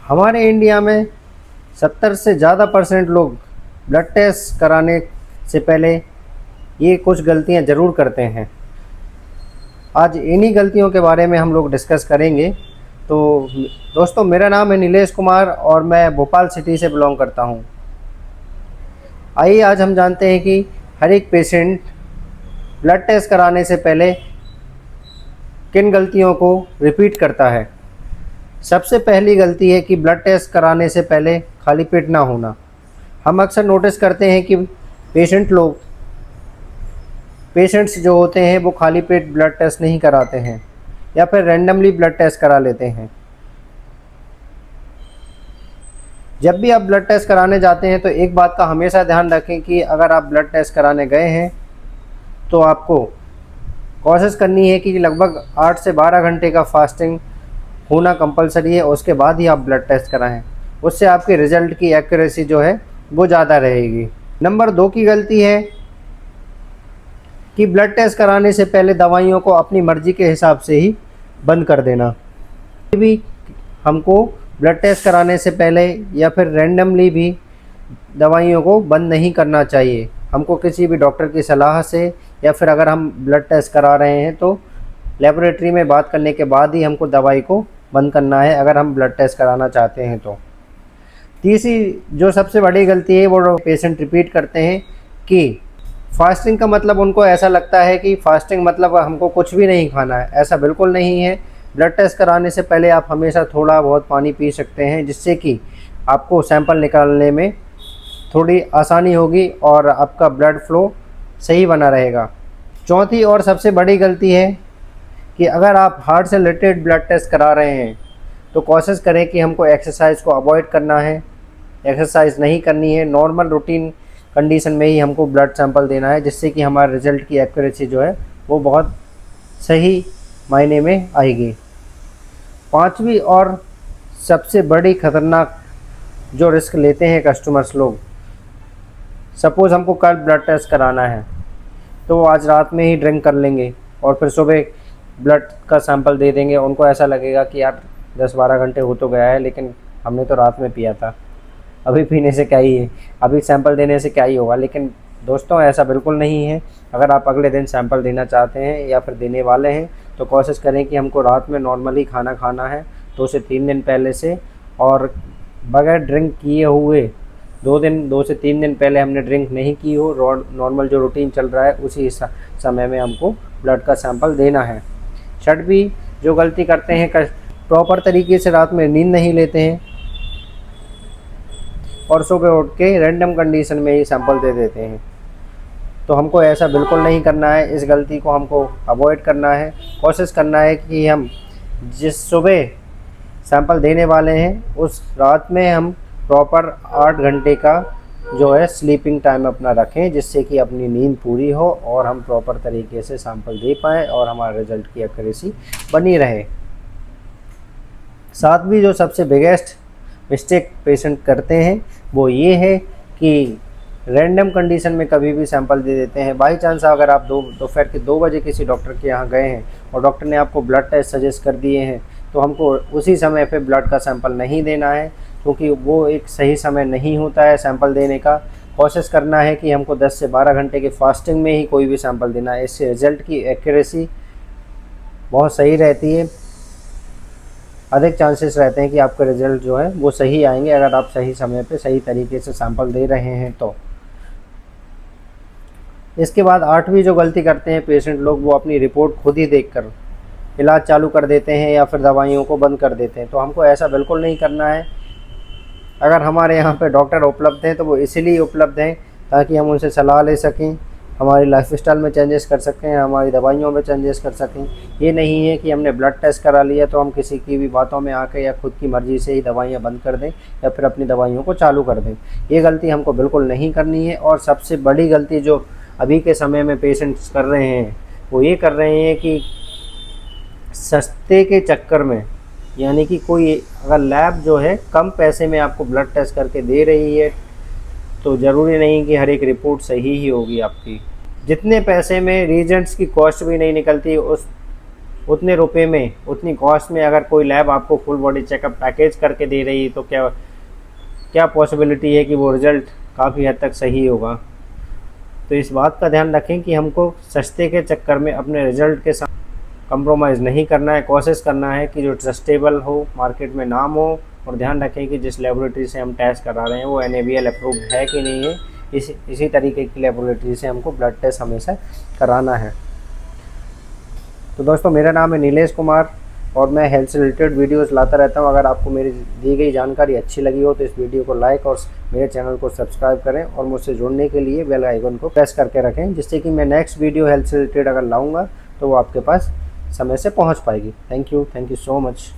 हमारे इंडिया में 70 से ज़्यादा % लोग ब्लड टेस्ट कराने से पहले ये कुछ गलतियां ज़रूर करते हैं। आज इन्हीं गलतियों के बारे में हम लोग डिस्कस करेंगे। तो दोस्तों, मेरा नाम है नीलेश कुमार और मैं भोपाल सिटी से बिलोंग करता हूँ। आइए आज हम जानते हैं कि हर एक पेशेंट ब्लड टेस्ट कराने से पहले किन गलतियों को रिपीट करता है। सबसे पहली गलती है कि ब्लड टेस्ट कराने से पहले खाली पेट ना होना। हम अक्सर नोटिस करते हैं कि पेशेंट्स जो होते हैं वो खाली पेट ब्लड टेस्ट नहीं कराते हैं या फिर रैंडमली ब्लड टेस्ट करा लेते हैं। जब भी आप ब्लड टेस्ट कराने जाते हैं तो एक बात का हमेशा ध्यान रखें कि अगर आप ब्लड टेस्ट कराने गए हैं तो आपको कोशिश करनी है कि लगभग 8 से 12 घंटे का फास्टिंग होना कंपलसरी है। उसके बाद ही आप ब्लड टेस्ट कराएं, उससे आपके रिज़ल्ट की एक्यूरेसी जो है वो ज़्यादा रहेगी। नंबर 2 की गलती है कि ब्लड टेस्ट कराने से पहले दवाइयों को अपनी मर्ज़ी के हिसाब से ही बंद कर देना। भी हमको ब्लड टेस्ट कराने से पहले या फिर रैंडमली भी दवाइयों को बंद नहीं करना चाहिए। हमको किसी भी डॉक्टर की सलाह से या फिर अगर हम ब्लड टेस्ट करा रहे हैं तो लेबोरेटरी में बात करने के बाद ही हमको दवाई को बंद करना है, अगर हम ब्लड टेस्ट कराना चाहते हैं तो। तीसरी जो सबसे बड़ी गलती है वो पेशेंट रिपीट करते हैं कि फास्टिंग का मतलब उनको ऐसा लगता है कि फास्टिंग मतलब हमको कुछ भी नहीं खाना है। ऐसा बिल्कुल नहीं है। ब्लड टेस्ट कराने से पहले आप हमेशा थोड़ा बहुत पानी पी सकते हैं, जिससे कि आपको सैंपल निकालने में थोड़ी आसानी होगी और आपका ब्लड फ्लो सही बना रहेगा। चौथी और सबसे बड़ी गलती है कि अगर आप हार्ट से रिलेटेड ब्लड टेस्ट करा रहे हैं तो कोशिश करें कि हमको एक्सरसाइज को अवॉइड करना है, एक्सरसाइज नहीं करनी है। नॉर्मल रूटीन कंडीशन में ही हमको ब्लड सैंपल देना है, जिससे कि हमारे रिज़ल्ट की एक्यूरेसी जो है वो बहुत सही मायने में आएगी। पांचवी और सबसे बड़ी खतरनाक जो रिस्क लेते हैं कस्टमर्स लोग, सपोज़ हमको कल ब्लड टेस्ट कराना है तो वो आज रात में ही ड्रिंक कर लेंगे और फिर सुबह ब्लड का सैंपल दे देंगे। उनको ऐसा लगेगा कि यार 10-12 घंटे हो तो गया है, लेकिन हमने तो रात में पिया था, अभी पीने से क्या ही है, अभी सैंपल देने से क्या ही होगा। लेकिन दोस्तों, ऐसा बिल्कुल नहीं है। अगर आप अगले दिन सैंपल देना चाहते हैं या फिर देने वाले हैं तो कोशिश करें कि हमको रात में नॉर्मली खाना खाना है 2 से 3 दिन पहले से, और बगैर ड्रिंक किए हुए 2 से 3 दिन पहले हमने ड्रिंक नहीं की हो, नॉर्मल जो रूटीन चल रहा है उसी समय में हमको ब्लड का सैंपल देना है। छठवीं जो गलती करते हैं, प्रॉपर तरीके से रात में नींद नहीं लेते हैं और सुबह उठ के रैंडम कंडीशन में ही सैंपल दे देते हैं। तो हमको ऐसा बिल्कुल नहीं करना है, इस गलती को हमको अवॉइड करना है। कोशिश करना है कि हम जिस सुबह सैंपल देने वाले हैं उस रात में हम प्रॉपर 8 घंटे का जो है स्लीपिंग टाइम अपना रखें, जिससे कि अपनी नींद पूरी हो और हम प्रॉपर तरीके से सैंपल दे पाएँ और हमारे रिज़ल्ट की एक्यूरेसी बनी रहे। सातवीं जो सबसे बिगेस्ट मिस्टेक पेशेंट करते हैं वो ये है कि रैंडम कंडीशन में कभी भी सैंपल दे देते हैं। बाई चांस अगर आप दोपहर के 2 बजे किसी डॉक्टर के यहाँ गए हैं और डॉक्टर ने आपको ब्लड टेस्ट सजेस्ट कर दिए हैं तो हमको उसी समय पे ब्लड का सैंपल नहीं देना है, क्योंकि वो एक सही समय नहीं होता है सैंपल देने का। कोशिश करना है कि हमको 10 से 12 घंटे की फास्टिंग में ही कोई भी सैंपल देना है। इससे रिज़ल्ट की एक्यूरेसी बहुत सही रहती है, अधिक चांसेस रहते हैं कि आपके रिज़ल्ट जो है वो सही आएंगे अगर आप सही समय पे सही तरीके से सैंपल दे रहे हैं तो। इसके बाद 8वीं जो गलती करते हैं पेशेंट लोग, वो अपनी रिपोर्ट खुद ही देखकर इलाज चालू कर देते हैं या फिर दवाइयों को बंद कर देते हैं। तो हमको ऐसा बिल्कुल नहीं करना है। अगर हमारे यहाँ पे डॉक्टर उपलब्ध हैं तो वो इसीलिए उपलब्ध हैं ताकि हम उनसे सलाह ले सकें, हमारी लाइफस्टाइल में चेंजेस कर सकें, हमारी दवाइयों में चेंजेस कर सकें। ये नहीं है कि हमने ब्लड टेस्ट करा लिया तो हम किसी की भी बातों में आके या खुद की मर्ज़ी से ही दवाइयाँ बंद कर दें या फिर अपनी दवाइयों को चालू कर दें। ये गलती हमको बिल्कुल नहीं करनी है। और सबसे बड़ी गलती जो अभी के समय में पेशेंट्स कर रहे हैं वो ये कर रहे हैं कि सस्ते के चक्कर में, यानी कि कोई अगर लैब जो है कम पैसे में आपको ब्लड टेस्ट करके दे रही है तो ज़रूरी नहीं कि हर एक रिपोर्ट सही ही होगी आपकी। जितने पैसे में रीजेंट्स की कॉस्ट भी नहीं निकलती उतने रुपए में, उतनी कॉस्ट में अगर कोई लैब आपको फुल बॉडी चेकअप पैकेज करके दे रही है तो क्या क्या पॉसिबिलिटी है कि वो रिज़ल्ट काफ़ी हद तक सही होगा। तो इस बात का ध्यान रखें कि हमको सस्ते के चक्कर में अपने रिज़ल्ट के साथ कंप्रोमाइज़ नहीं करना है। कोशिश करना है कि जो ट्रस्टेबल हो, मार्केट में नाम हो, और ध्यान रखें कि जिस लेबोरेटरी से हम टेस्ट करा रहे हैं वो NABL अप्रूव्ड है कि नहीं है। इसी तरीके की लेबोरेटरी से हमको ब्लड टेस्ट हमेशा कराना है। तो दोस्तों, मेरा नाम है नीलेश कुमार और मैं हेल्थ से रिलेटेड वीडियोस लाता रहता हूं। अगर आपको मेरी दी गई जानकारी अच्छी लगी हो तो इस वीडियो को लाइक और मेरे चैनल को सब्सक्राइब करें और मुझसे जुड़ने के लिए बेल आइकन को प्रेस करके रखें, जिससे कि मैं नेक्स्ट वीडियो हेल्थ से रिलेटेड अगर लाऊंगा तो वो आपके पास समय से पहुंच पाएगी। Thank you so much.